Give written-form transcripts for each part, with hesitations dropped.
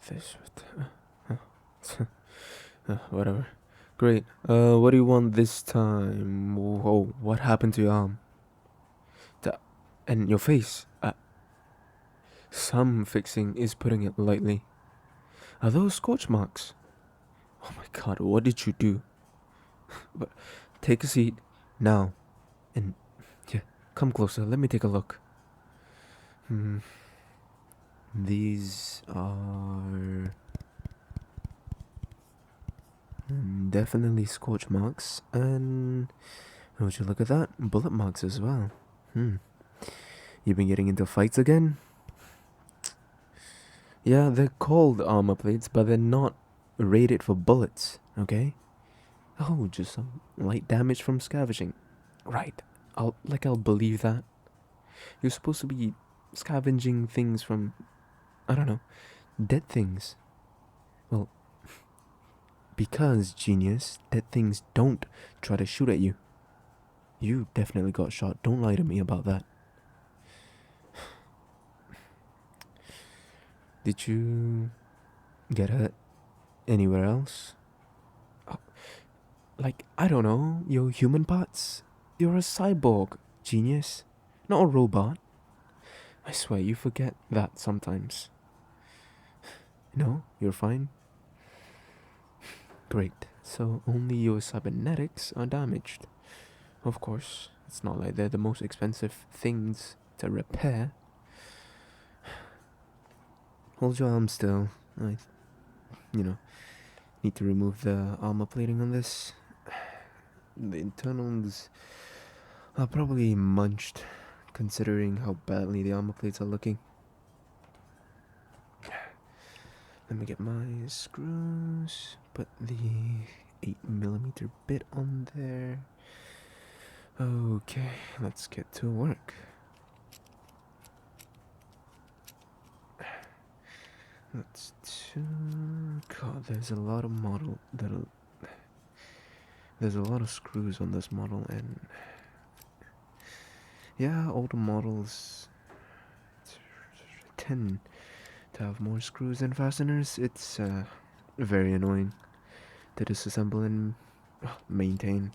get this. Whatever. Great. What do you want this time? Whoa, what happened to your arm? And your face? Some fixing is putting it lightly. Are those scorch marks? Oh my god, what did you do? But take a seat now. And yeah, come closer. Let me take a look. These are definitely scorch marks, and would you look at that? Bullet marks as well. You've been getting into fights again? Yeah, they're called armor plates, but they're not rated for bullets, okay? Oh, just some light damage from scavenging. Right. I'll believe that. You're supposed to be scavenging things from, I don't know, dead things. Well, because, genius, dead things don't try to shoot at you. You definitely got shot. Don't lie to me about that. Did you get hurt anywhere else? I don't know, your human parts? You're a cyborg, genius, not a robot. I swear you forget that sometimes. No, you're fine? Great, so only your cybernetics are damaged. Of course, it's not like they're the most expensive things to repair. Hold your arm still. I need to remove the armor plating on this. The internals are probably munched, considering how badly the armor plates are looking. Let me get my screws. Put the 8mm bit on there. Okay, let's get to work. Let's do. God, there's a lot of there's a lot of screws on this model, and yeah, older models tend to have more screws and fasteners. It's very annoying to disassemble and maintain.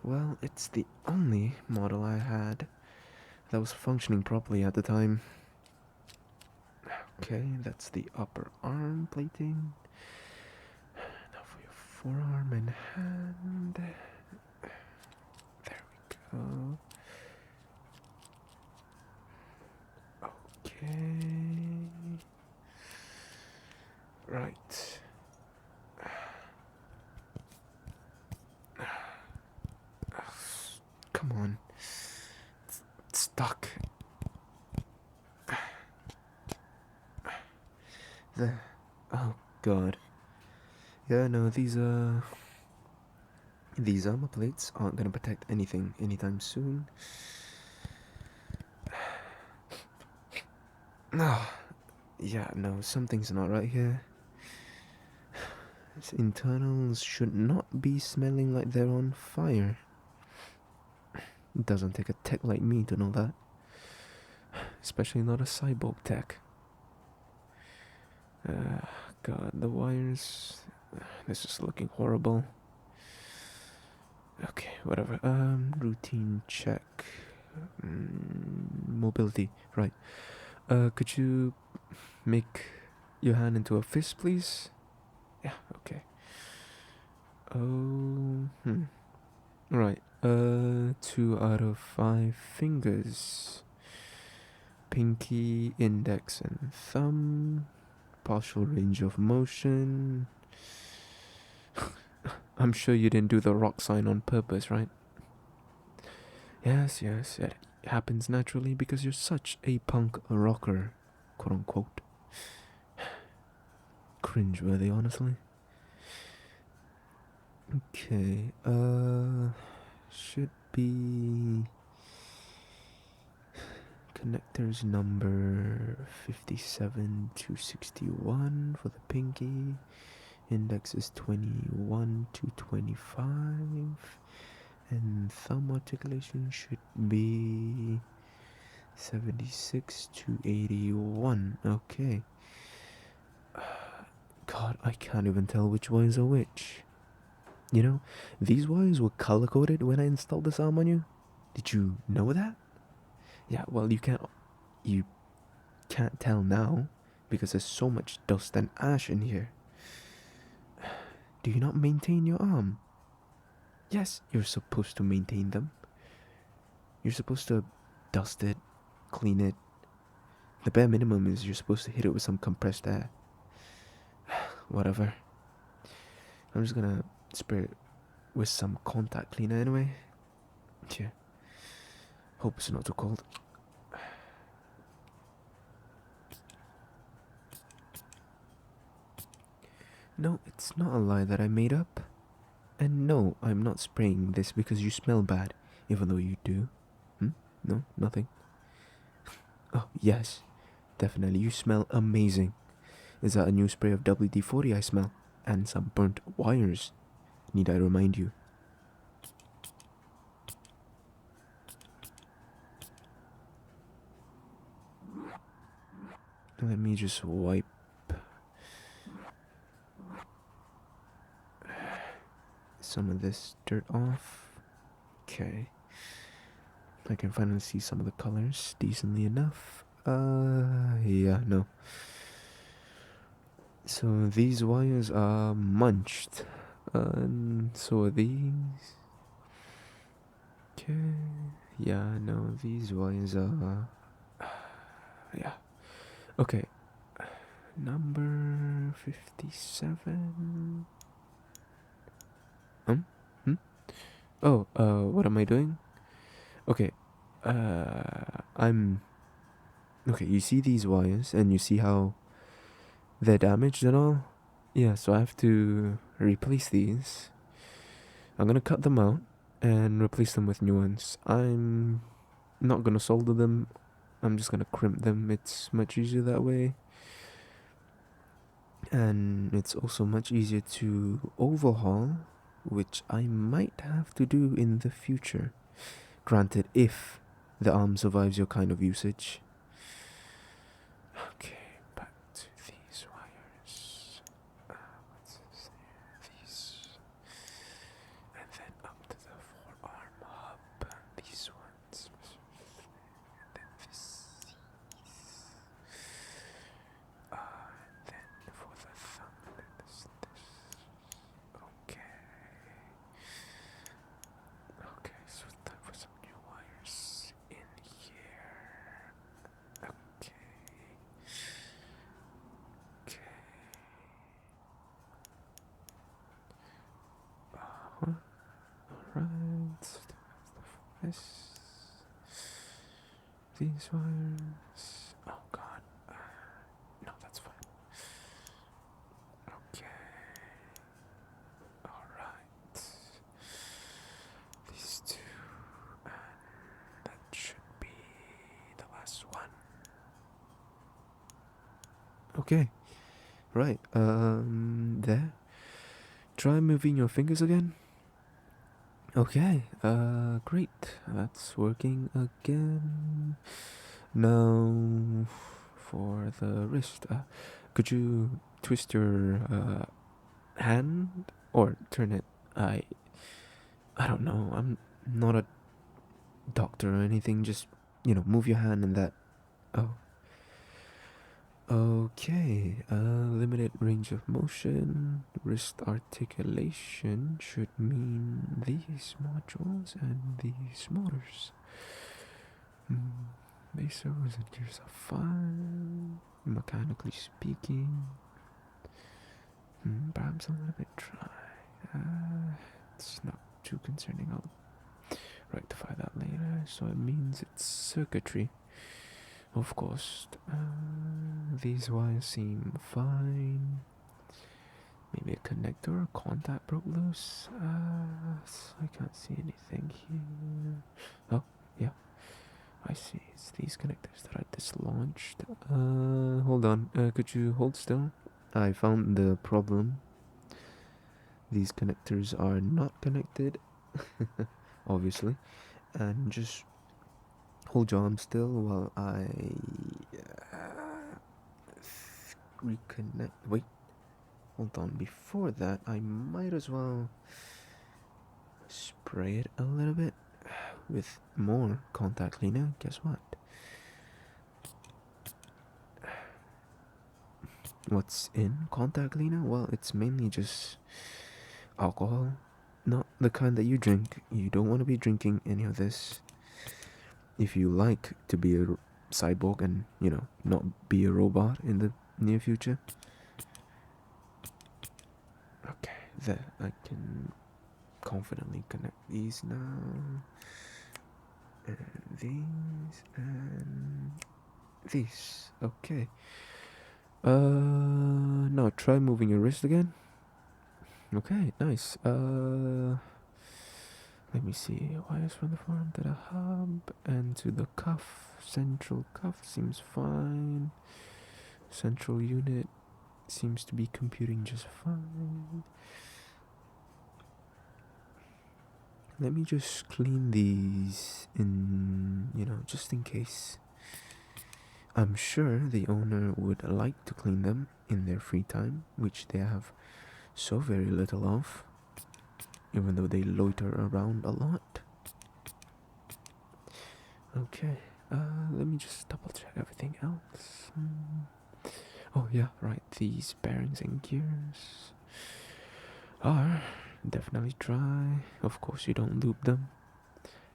Well, it's the only model I had that was functioning properly at the time. Okay, that's the upper arm plating. Now for your forearm and hand. There we go. Okay. Right. Come on. It's stuck. There. Oh god. Yeah, no, these armor plates aren't gonna protect anything anytime soon. Yeah, no, something's not right here. Its internals should not be smelling like they're on fire. It doesn't take a tech like me to know that. Especially not a cyborg tech. God, the wires. This is looking horrible. Okay, whatever. Routine check. Mobility, right. Could you make your hand into a fist, please? Yeah, okay. Oh, right. 2 out of 5 fingers. Pinky, index, and thumb. Partial range of motion. I'm sure you didn't do the rock sign on purpose, right? Yes, it happens naturally because you're such a punk rocker, quote unquote. Cringeworthy, honestly. Okay, should be connectors number 57 to 61 for the pinky. Index is 21 to 25. And thumb articulation should be 76 to 81. Okay. God, I can't even tell which wires are which. You know, these wires were color coded when I installed this arm on you. Did you know that? Yeah, well, you can't tell now because there's so much dust and ash in here. Do you not maintain your arm? Yes, you're supposed to maintain them. You're supposed to dust it, clean it. The bare minimum is you're supposed to hit it with some compressed air. Whatever. I'm just gonna spray it with some contact cleaner anyway. Yeah. Hope it's not too cold. No, it's not a lie that I made up. And no, I'm not spraying this because you smell bad, even though you do. No, nothing. Oh, yes, definitely. You smell amazing. Is that a new spray of WD-40 I smell? And some burnt wires. Need I remind you? Let me just wipe some of this dirt off. Okay. I can finally see some of the colors decently enough. Yeah, no. So these wires are munched. And so are these. Okay. Yeah, no, these wires are. Yeah. Okay. Number 57. Hmm? Oh, what am I doing? Okay. I'm. Okay, you see these wires and you see how they're damaged and all? Yeah, so I have to replace these. I'm gonna cut them out and replace them with new ones. I'm not gonna solder them, I'm just gonna crimp them. It's much easier that way. And it's also much easier to overhaul, which I might have to do in the future. Granted, if the arm survives your kind of usage. Okay, back to these wires. What's this here? These. And then up to the forearm hub. These ones. And then these. And then for the thumb, this. Okay. Okay, so it's time for some new wires in here. Okay. Okay. Alright. This. These wires. Oh god. No, that's fine. Okay. Alright. These two. And that should be the last one. Okay. Right. There. Try moving your fingers again. Okay. Great. That's working again. Now for the wrist. Could you twist your hand or turn it? I don't know. I'm not a doctor or anything. Just move your hand in that. Oh. Okay. Limited range of motion. Wrist articulation should mean these modules and these motors. Base servos and gears are fine. Mechanically speaking. Perhaps a little bit dry. It's not too concerning. I'll rectify that later. So it means it's circuitry. Of course. These wires seem fine. Maybe a connector or contact broke loose. So I can't see anything here. Oh, yeah. I see. It's these connectors that I dislodged. Hold on. Could you hold still? I found the problem. These connectors are not connected, obviously. And just hold your arm still while I reconnect. Wait. hold on. Before that, I might as well spray it a little bit with more contact cleaner. Guess what? What's in contact cleaner? Well, it's mainly just alcohol. Not the kind that you drink. You don't want to be drinking any of this. If you like to be a cyborg and, not be a robot in the near future. Okay, there. I can confidently connect these now. And these and these. Okay. Now try moving your wrist again. Okay, nice. Let me see. Wires from the forearm to the hub and to the cuff. Central cuff seems fine. Central unit seems to be computing just fine. Let me just clean these just in case. I'm sure the owner would like to clean them in their free time, which they have so very little of, even though they loiter around a lot. Okay, let me just double check everything else. Oh yeah, right, these bearings and gears are definitely dry. Of course you don't lube them.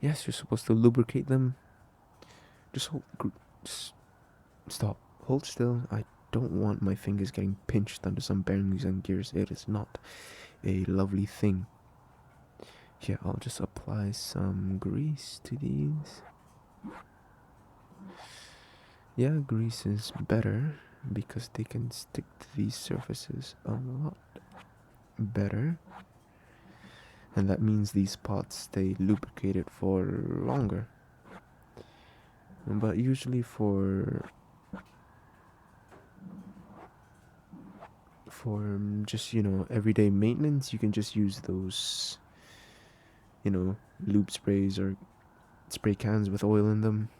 Yes, you're supposed to lubricate them. Just stop. Hold still. I don't want my fingers getting pinched under some bearings and gears. It is not a lovely thing. Here, I'll just apply some grease to these. Yeah, grease is better because they can stick to these surfaces a lot better. And that means these pots stay lubricated for longer. But usually for just everyday maintenance, you can just use those lube sprays or spray cans with oil in them.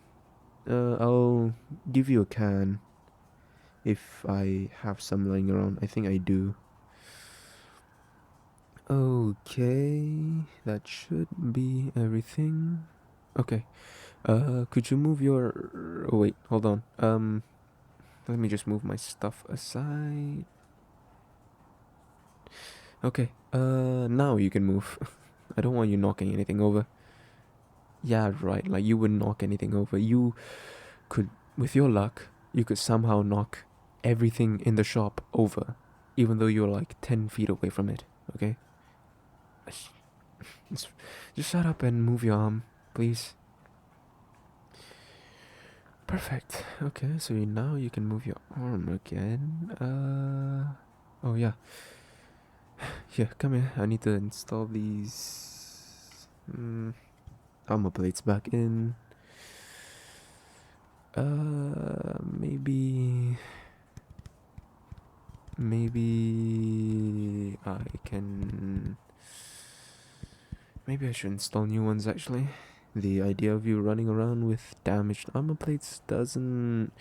I'll give you a can if I have some lying around. I think I do. Okay, that should be everything. Okay. Could you move your... Oh, wait, hold on. Let me just move my stuff aside. Okay, now you can move. I don't want you knocking anything over. Yeah, right, like you wouldn't knock anything over. You could, with your luck, you could somehow knock everything in the shop over, even though you're like 10 feet away from it, okay? Just shut up and move your arm, please. Perfect. Okay, so now you can move your arm again. Oh yeah. Here, come here. I need to install these armor plates back in. Maybe I can. Maybe I should install new ones actually. The idea of you running around with damaged armor plates doesn't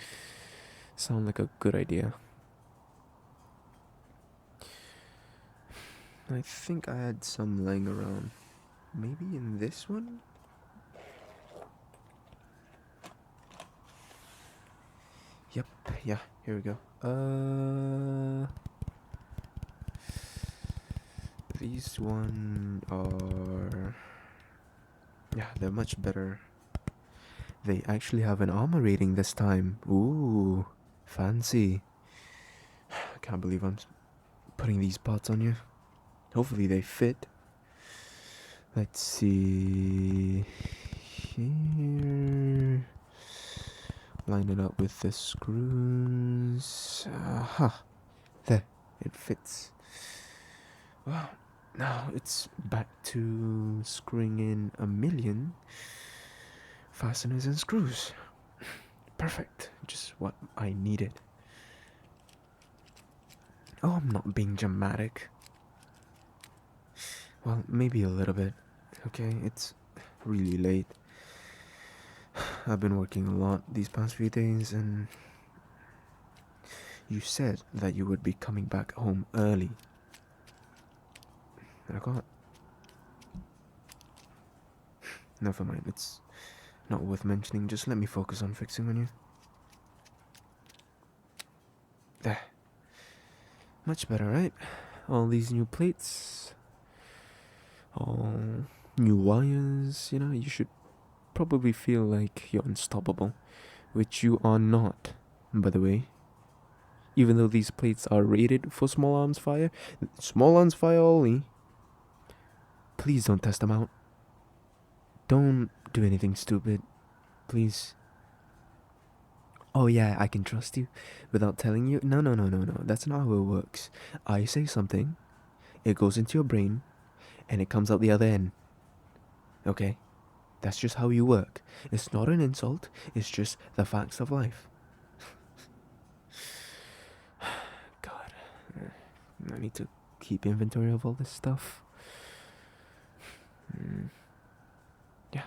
sound like a good idea. I think I had some laying around. Maybe in this one? Yep, yeah, here we go. These one are... Yeah, they're much better. They actually have an armor rating this time. Ooh, fancy. I can't believe I'm putting these parts on you. Hopefully they fit. Let's see. Here. Line it up with the screws. Aha. There. It fits. Wow. Now it's back to screwing in 1,000,000 fasteners and screws. Perfect. Just what I needed. Oh, I'm not being dramatic. Well, maybe a little bit. Okay, it's really late. I've been working a lot these past few days, and You said that you would be coming back home early. I got. Never mind, it's not worth mentioning. Just let me focus on fixing on you. There. Much better, right? All these new plates. All new wires, you know, you should probably feel like you're unstoppable. Which you are not, by the way. Even though these plates are rated for small arms fire only, please don't test them out. Don't do anything stupid, please. Oh yeah, I can trust you without telling you? No, no, no, no, no. That's not how it works. I say something, it goes into your brain, and it comes out the other end. Okay? That's just how you work. It's not an insult, it's just the facts of life. God, I need to keep inventory of all this stuff. Yeah.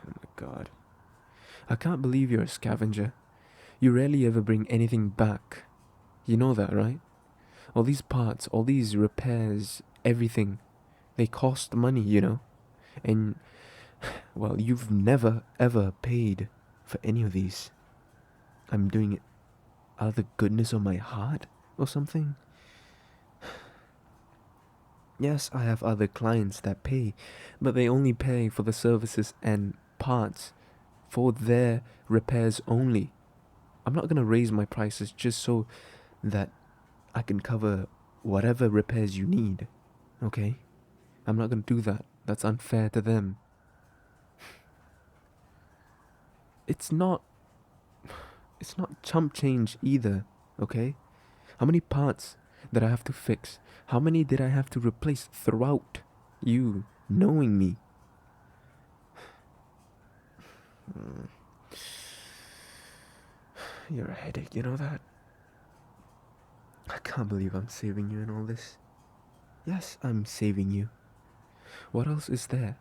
Oh my god. I can't believe you're a scavenger. You rarely ever bring anything back. You know that, right? All these parts, all these repairs, everything, they cost money, you know? And, well, you've never ever paid for any of these. I'm doing it out of the goodness of my heart or something. Yes, I have other clients that pay, but they only pay for the services and parts for their repairs only. I'm not gonna raise my prices just so that I can cover whatever repairs you need, okay? I'm not gonna do that. That's unfair to them. It's not chump change either, okay? How many parts did I have to fix? How many did I have to replace throughout you knowing me? You're a headache, you know that? I can't believe I'm saving you in all this. Yes, I'm saving you. What else is there?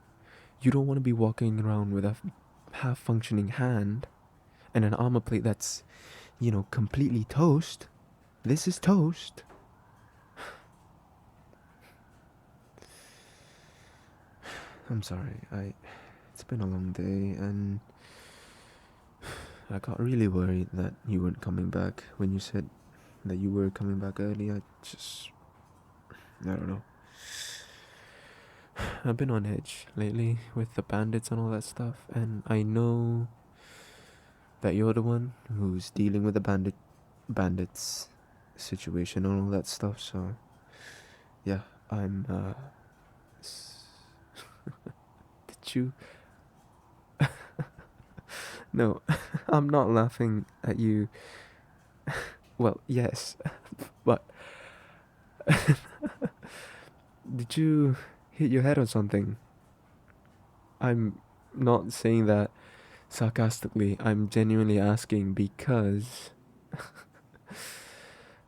You don't want to be walking around with a half functioning hand and an armor plate that's, you know, completely toast. This is toast. I'm sorry. It's been a long day and I got really worried that you weren't coming back when you said that you were coming back early. I don't know. I've been on edge lately with the bandits and all that stuff, and I know that you're the one who's dealing with the bandits situation and all that stuff, so yeah, I'm did you no, I'm not laughing at you. Well, yes, but did you hit your head on something? I'm not saying that sarcastically. I'm genuinely asking because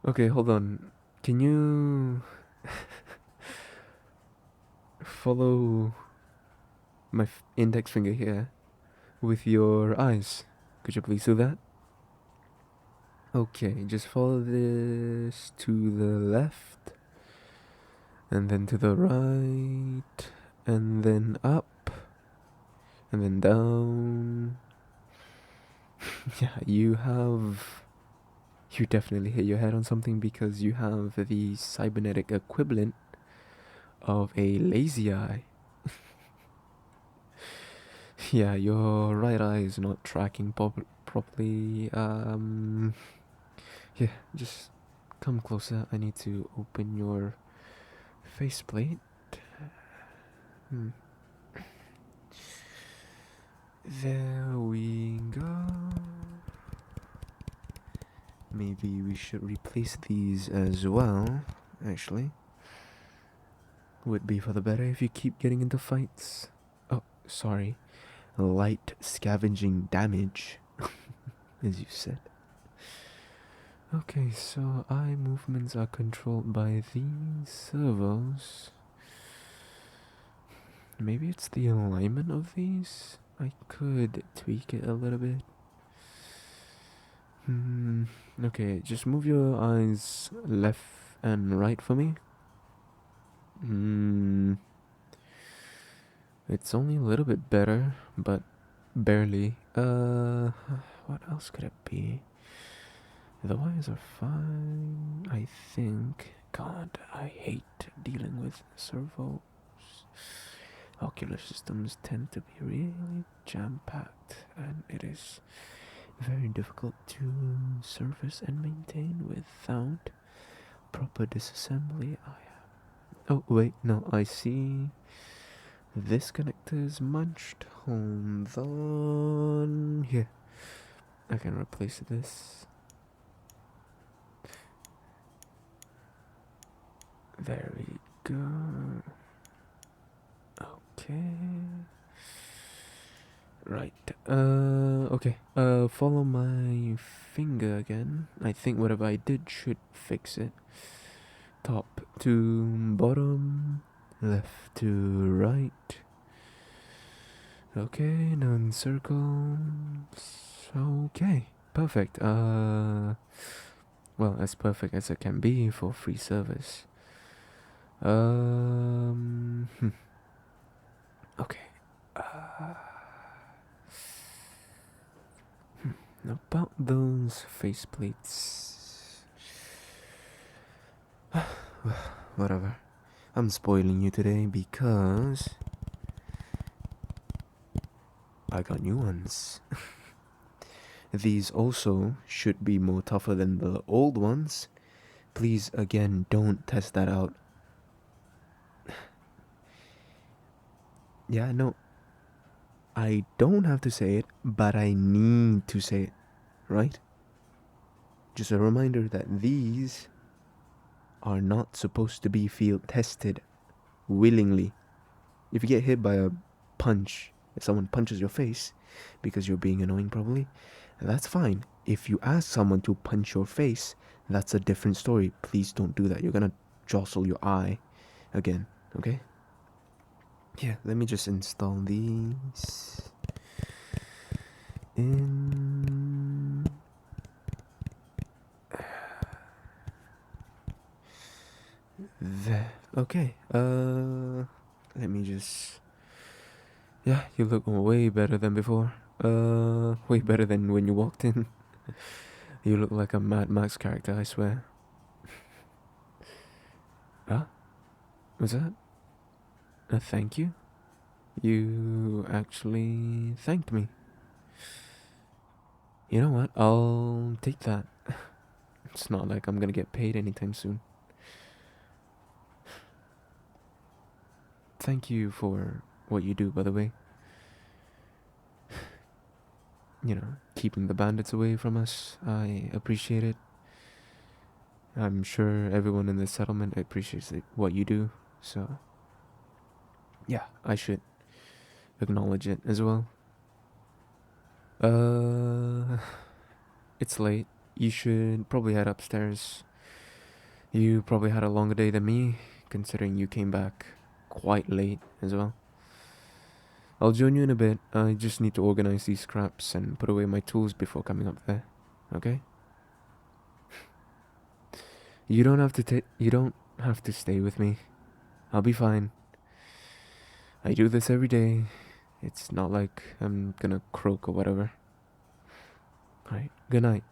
okay, hold on. Can you follow my index finger here with your eyes? Could you please do that? Okay, just follow this to the left, and then to the right, and then up, and then down. Yeah, you definitely hit your head on something because you have the cybernetic equivalent of a lazy eye. Yeah, your right eye is not tracking properly. Yeah, just come closer. I need to open your faceplate. There we go. Maybe we should replace these as well, actually. Would be for the better if you keep getting into fights. Oh, sorry. Light scavenging damage, as you said. Okay, so eye movements are controlled by these servos. Maybe it's the alignment of these? I could tweak it a little bit. Okay, just move your eyes left and right for me. It's only a little bit better, but barely. What else could it be? The wires are fine, I think. God, I hate dealing with servos. Ocular systems tend to be really jam-packed, and it is very difficult to service and maintain without proper disassembly. Oh, wait, no, I see. This connector is munched. Hold on. Here, I can replace this. There we go. Okay. Right. Okay. Follow my finger again. I think whatever I did should fix it. Top to bottom, left to right. Okay, now in circles. Okay, perfect. Well, as perfect as it can be for free service. Okay. About those faceplates. Whatever. I'm spoiling you today because I got new ones. These also should be more tougher than the old ones. Please, again, don't test that out. Yeah, no, I don't have to say it, but I need to say it, right? Just a reminder that these are not supposed to be field tested willingly. If you get hit by a punch, if someone punches your face because you're being annoying, probably, that's fine. If you ask someone to punch your face, that's a different story. Please don't do that. You're gonna jostle your eye again, okay? Yeah, let me just install these in. There. Okay. Let me just. Yeah, you look way better than before. Way better than when you walked in. You look like a Mad Max character, I swear. Huh? Was that a thank you? You actually thanked me. You know what? I'll take that. It's not like I'm gonna get paid anytime soon. Thank you for what you do, by the way. You know, keeping the bandits away from us. I appreciate it. I'm sure everyone in this settlement appreciates what you do. So, yeah, I should acknowledge it as well. Uh, it's late. You should probably head upstairs. You probably had a longer day than me, considering you came back quite late as well. I'll join you in a bit. I just need to organize these scraps and put away my tools before coming up there. Okay? You don't have to stay with me. I'll be fine. I do this every day. It's not like I'm gonna croak or whatever. Alright, good night.